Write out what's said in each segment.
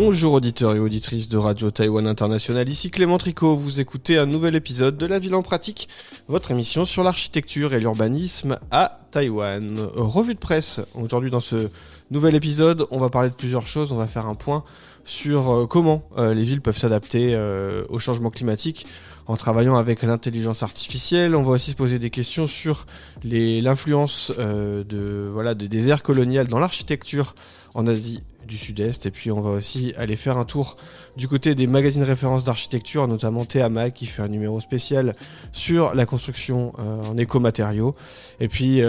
Bonjour auditeurs et auditrices de Radio Taïwan International, ici Clément Tricot, vous écoutez un nouvel épisode de La Ville en Pratique, votre émission sur l'architecture et l'urbanisme à Taïwan. Revue de presse, aujourd'hui dans ce nouvel épisode, on va parler de plusieurs choses, on va faire un point sur comment les villes peuvent s'adapter au changement climatique en travaillant avec l'intelligence artificielle. On va aussi se poser des questions sur l'influence des aires coloniales dans l'architecture en Asie du Sud-Est, et puis on va aussi aller faire un tour du côté des magazines références d'architecture, notamment TEAMA qui fait un numéro spécial sur la construction en écomatériaux, et puis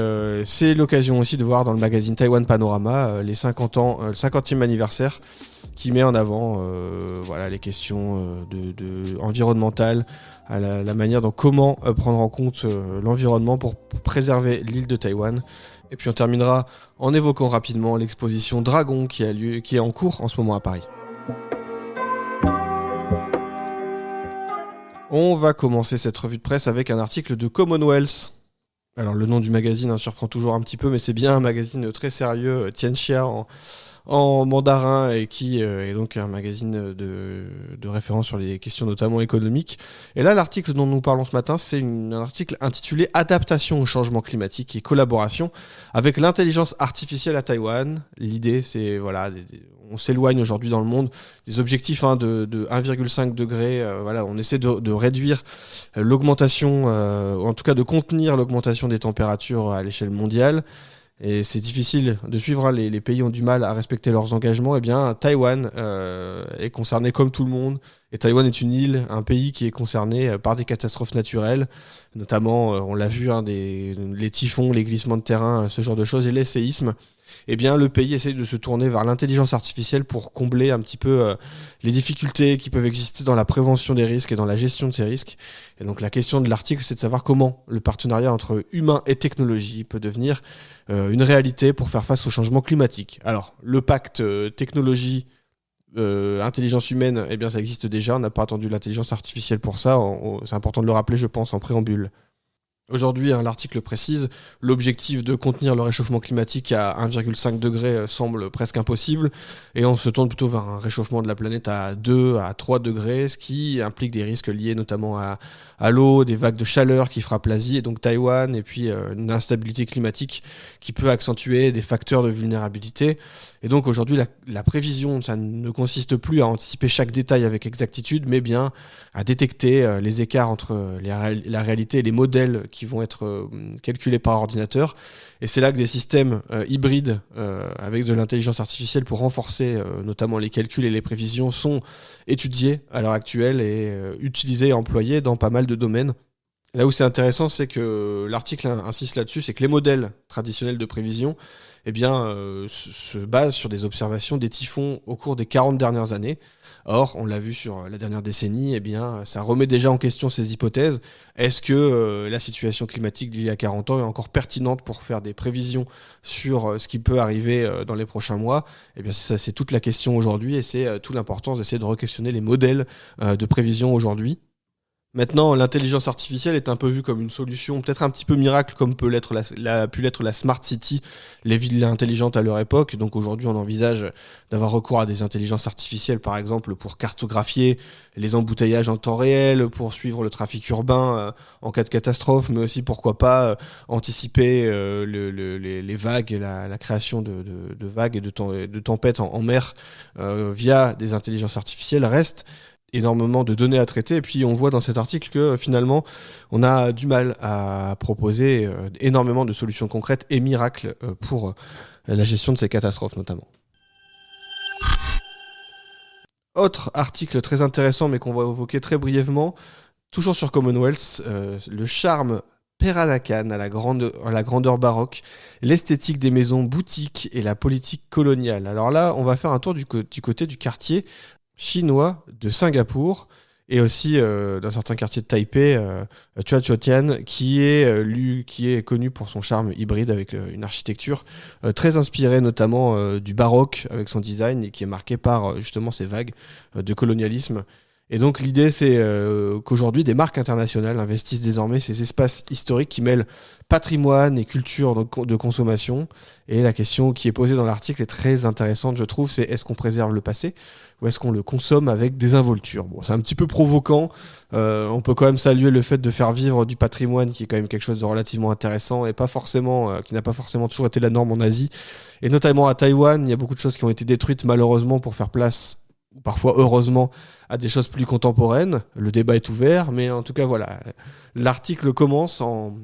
c'est l'occasion aussi de voir dans le magazine Taïwan Panorama les 50 ans, le 50e anniversaire qui met en avant les questions environnementales, à la manière dont comment prendre en compte l'environnement pour préserver l'île de Taïwan. Et puis on terminera en évoquant rapidement l'exposition Dragon qui est en cours en ce moment à Paris. On va commencer cette revue de presse avec un article de Commonwealth. Alors le nom du magazine surprend toujours un petit peu, mais c'est bien un magazine très sérieux, Tianxia en mandarin, et qui est donc un magazine de référence sur les questions notamment économiques. Et là, l'article dont nous parlons ce matin, c'est un article intitulé « Adaptation au changement climatique et collaboration avec l'intelligence artificielle à Taïwan ». L'idée, c'est, on s'éloigne aujourd'hui dans le monde des objectifs de 1,5 degré. On essaie de réduire l'augmentation, ou en tout cas de contenir l'augmentation des températures à l'échelle mondiale. Et c'est difficile de suivre, les pays ont du mal à respecter leurs engagements. Eh bien, Taïwan est concerné comme tout le monde. Et Taïwan est une île, un pays qui est concerné par des catastrophes naturelles, notamment, on l'a vu, les typhons, les glissements de terrain, ce genre de choses, et les séismes. Eh bien, le pays essaye de se tourner vers l'intelligence artificielle pour combler un petit peu les difficultés qui peuvent exister dans la prévention des risques et dans la gestion de ces risques. Et donc, la question de l'article, c'est de savoir comment le partenariat entre humains et technologie peut devenir une réalité pour faire face au changement climatique. Alors, le pacte technologie intelligence humaine, eh bien, ça existe déjà. On n'a pas attendu l'intelligence artificielle pour ça. C'est important de le rappeler, je pense, en préambule. Aujourd'hui, l'article précise, l'objectif de contenir le réchauffement climatique à 1,5 degré semble presque impossible, et on se tourne plutôt vers un réchauffement de la planète à 2 à 3 degrés, ce qui implique des risques liés notamment à l'eau, des vagues de chaleur qui frappent l'Asie et donc Taïwan, et puis une instabilité climatique qui peut accentuer des facteurs de vulnérabilité. Et donc aujourd'hui, la prévision, ça ne consiste plus à anticiper chaque détail avec exactitude, mais bien à détecter les écarts entre la réalité et les modèles qui vont être calculés par ordinateur. Et c'est là que des systèmes hybrides avec de l'intelligence artificielle pour renforcer notamment les calculs et les prévisions sont étudiés à l'heure actuelle et utilisés et employés dans pas mal de domaines. Là où c'est intéressant, c'est que l'article insiste là-dessus, c'est que les modèles traditionnels de prévision se basent sur des observations des typhons au cours des 40 dernières années. Or, on l'a vu sur la dernière décennie, ça remet déjà en question ces hypothèses. Est-ce que la situation climatique d'il y a 40 ans est encore pertinente pour faire des prévisions sur ce qui peut arriver dans les prochains mois ? Eh bien, ça, c'est toute la question aujourd'hui, et c'est toute l'importance d'essayer de re-questionner les modèles de prévision aujourd'hui. Maintenant, l'intelligence artificielle est un peu vue comme une solution, peut-être un petit peu miracle, comme pu l'être la Smart City, les villes intelligentes à leur époque. Donc aujourd'hui, on envisage d'avoir recours à des intelligences artificielles, par exemple, pour cartographier les embouteillages en temps réel, pour suivre le trafic urbain en cas de catastrophe, mais aussi, pourquoi pas, anticiper les vagues, la création de vagues et de tempêtes en mer via des intelligences artificielles. Reste énormément de données à traiter, et puis on voit dans cet article que finalement on a du mal à proposer énormément de solutions concrètes et miracles pour la gestion de ces catastrophes notamment. Autre article très intéressant mais qu'on va évoquer très brièvement, toujours sur Commonwealth, le charme Peranakan à la grandeur baroque, l'esthétique des maisons boutiques et la politique coloniale. Alors là, on va faire un tour du côté du quartier chinois de Singapour et aussi d'un certain quartier de Taipei, Chua Chu Tian, qui est connu pour son charme hybride avec une architecture très inspirée notamment du baroque avec son design et qui est marqué par justement ces vagues de colonialisme. Et donc l'idée, c'est qu'aujourd'hui, des marques internationales investissent désormais ces espaces historiques qui mêlent patrimoine et culture de consommation. Et la question qui est posée dans l'article est très intéressante, je trouve, c'est est-ce qu'on préserve le passé ou est-ce qu'on le consomme avec désinvolture? Bon, c'est un petit peu provoquant. On peut quand même saluer le fait de faire vivre du patrimoine, qui est quand même quelque chose de relativement intéressant et pas forcément, qui n'a pas forcément toujours été la norme en Asie. Et notamment à Taïwan, il y a beaucoup de choses qui ont été détruites malheureusement pour faire place, ou parfois heureusement, à des choses plus contemporaines. Le débat est ouvert, mais en tout cas, voilà. L'article commence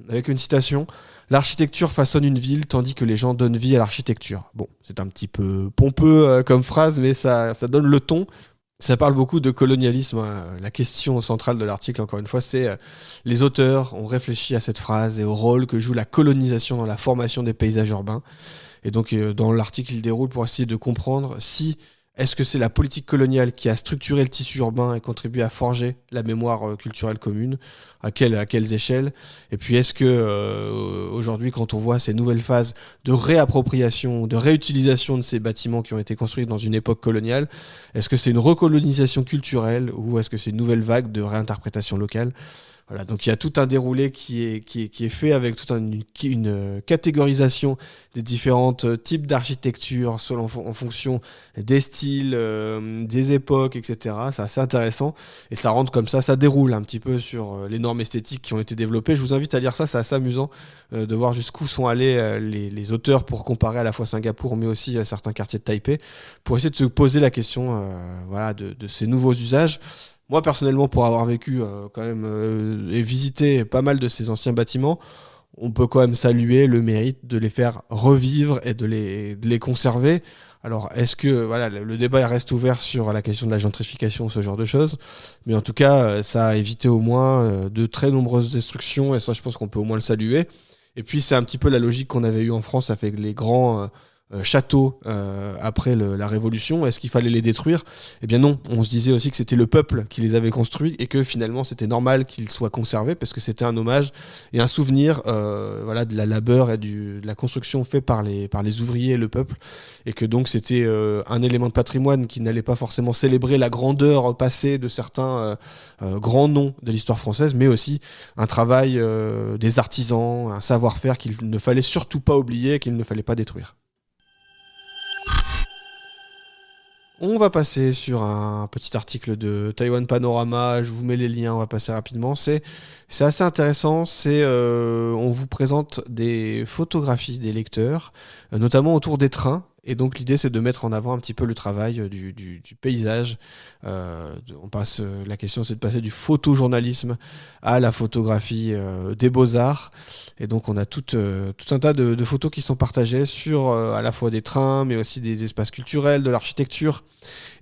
avec une citation. L'architecture façonne une ville tandis que les gens donnent vie à l'architecture. Bon, c'est un petit peu pompeux comme phrase, mais ça donne le ton. Ça parle beaucoup de colonialisme, hein. La question centrale de l'article, encore une fois, c'est les auteurs ont réfléchi à cette phrase et au rôle que joue la colonisation dans la formation des paysages urbains. Et donc, dans l'article, il déroule pour essayer de comprendre si est-ce que c'est la politique coloniale qui a structuré le tissu urbain et contribué à forger la mémoire culturelle commune, à quelles échelles? Et puis est-ce que aujourd'hui, quand on voit ces nouvelles phases de réappropriation, de réutilisation de ces bâtiments qui ont été construits dans une époque coloniale, est-ce que c'est une recolonisation culturelle ou est-ce que c'est une nouvelle vague de réinterprétation locale? Voilà, donc il y a tout un déroulé qui est fait avec toute une catégorisation des différents types d'architecture en fonction des styles, des époques, etc. C'est assez intéressant et ça rentre comme ça déroule un petit peu sur les normes esthétiques qui ont été développées. Je vous invite à lire ça, c'est assez amusant de voir jusqu'où sont allés les auteurs pour comparer à la fois Singapour mais aussi à certains quartiers de Taipei pour essayer de se poser la question voilà, de ces nouveaux usages. Moi, personnellement, pour avoir vécu quand même et visité pas mal de ces anciens bâtiments, on peut quand même saluer le mérite de les faire revivre et de les conserver. Alors, est-ce que voilà, le débat reste ouvert sur la question de la gentrification, ce genre de choses, mais en tout cas, ça a évité au moins de très nombreuses destructions, et ça, je pense qu'on peut au moins le saluer. Et puis, c'est un petit peu la logique qu'on avait eue en France avec les grands châteaux après la Révolution. Est-ce qu'il fallait les détruire? Eh bien non, on se disait aussi que c'était le peuple qui les avait construits et que finalement c'était normal qu'ils soient conservés parce que c'était un hommage et un souvenir voilà, de la labeur et de la construction faite par les ouvriers et le peuple, et que donc c'était un élément de patrimoine qui n'allait pas forcément célébrer la grandeur passée de certains grands noms de l'histoire française, mais aussi un travail des artisans, un savoir-faire qu'il ne fallait surtout pas oublier et qu'il ne fallait pas détruire. On va passer sur un petit article de Taïwan Panorama, je vous mets les liens, on va passer rapidement. C'est assez intéressant, on vous présente des photographies des lecteurs, notamment autour des trains. Et donc l'idée c'est de mettre en avant un petit peu le travail du paysage. La question c'est de passer du photojournalisme à la photographie des beaux-arts. Et donc on a tout un tas de photos qui sont partagées sur à la fois des trains, mais aussi des espaces culturels, de l'architecture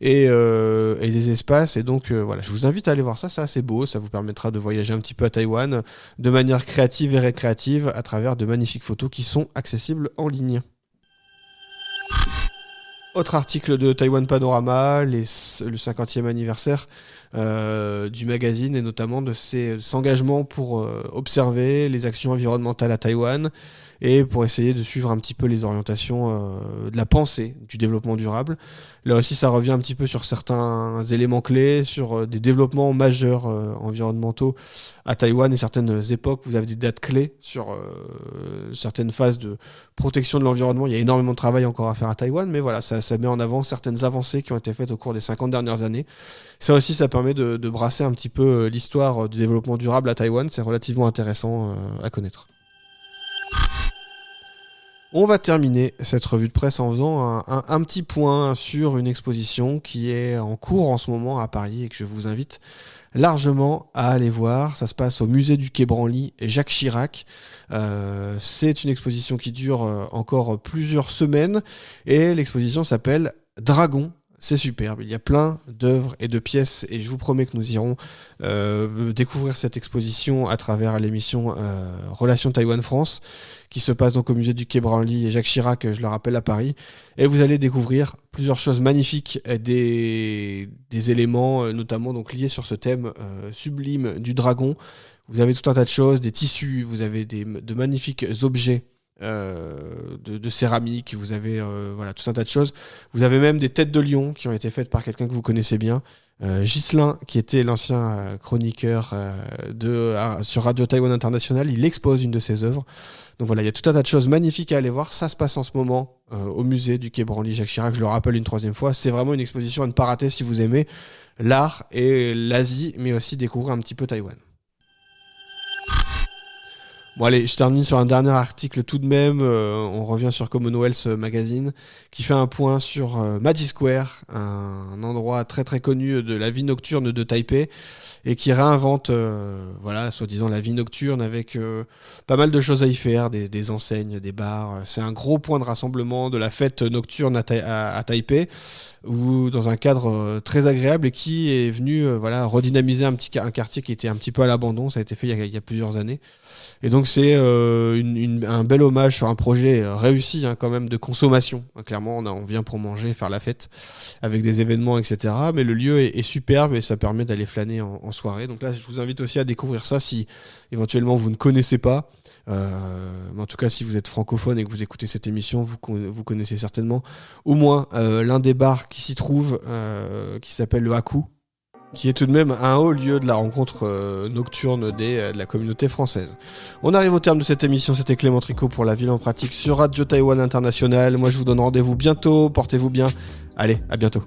et des espaces. Et donc voilà, je vous invite à aller voir ça, c'est assez beau, ça vous permettra de voyager un petit peu à Taïwan de manière créative et récréative à travers de magnifiques photos qui sont accessibles en ligne. Autre article de Taïwan Panorama, le 50e anniversaire du magazine et notamment de ses engagements pour observer les actions environnementales à Taïwan et pour essayer de suivre un petit peu les orientations de la pensée du développement durable. Là aussi, ça revient un petit peu sur certains éléments clés, sur des développements majeurs environnementaux à Taïwan et certaines époques. Vous avez des dates clés sur certaines phases de protection de l'environnement. Il y a énormément de travail encore à faire à Taïwan, mais voilà, ça met en avant certaines avancées qui ont été faites au cours des 50 dernières années. Ça aussi, ça permet de brasser un petit peu l'histoire du développement durable à Taïwan. C'est relativement intéressant à connaître. On va terminer cette revue de presse en faisant un petit point sur une exposition qui est en cours en ce moment à Paris et que je vous invite largement à aller voir. Ça se passe au musée du Quai Branly et Jacques Chirac. C'est une exposition qui dure encore plusieurs semaines et l'exposition s'appelle Dragon. C'est superbe, il y a plein d'œuvres et de pièces et je vous promets que nous irons découvrir cette exposition à travers l'émission Relations Taïwan-France qui se passe donc au musée du Quai Branly et Jacques Chirac, je le rappelle, à Paris. Et vous allez découvrir plusieurs choses magnifiques, des éléments notamment donc liés sur ce thème sublime du dragon. Vous avez tout un tas de choses, des tissus, vous avez de magnifiques objets de céramique, vous avez voilà, tout un tas de choses. Vous avez même des têtes de lion qui ont été faites par quelqu'un que vous connaissez bien. Ghislain, qui était l'ancien chroniqueur sur Radio Taïwan International, il expose une de ses œuvres. Donc voilà, il y a tout un tas de choses magnifiques à aller voir. Ça se passe en ce moment au musée du Quai Branly Jacques Chirac. Je le rappelle une troisième fois, c'est vraiment une exposition à ne pas rater si vous aimez l'art et l'Asie, mais aussi découvrir un petit peu Taïwan. Bon allez, je termine sur un dernier article tout de même. On revient sur Commonwealth Magazine qui fait un point sur Magic Square, un endroit très très connu de la vie nocturne de Taipei et qui réinvente, soi-disant la vie nocturne avec pas mal de choses à y faire, des enseignes, des bars. C'est un gros point de rassemblement de la fête nocturne à Taipei, ou dans un cadre très agréable et qui est venu redynamiser un quartier qui était un petit peu à l'abandon. Ça a été fait il y a plusieurs années. Et donc c'est un bel hommage sur un projet réussi quand même de consommation. Clairement, on vient pour manger, faire la fête avec des événements, etc. Mais le lieu est superbe et ça permet d'aller flâner en soirée. Donc là, je vous invite aussi à découvrir ça si éventuellement vous ne connaissez pas. Mais en tout cas, si vous êtes francophone et que vous écoutez cette émission, vous connaissez certainement au moins l'un des bars qui s'y trouve, qui s'appelle le Haku, qui est tout de même un haut lieu de la rencontre nocturne de la communauté française. On arrive au terme de cette émission, c'était Clément Tricot pour La Ville en Pratique sur Radio Taïwan International. Moi je vous donne rendez-vous bientôt, portez-vous bien, allez, à bientôt.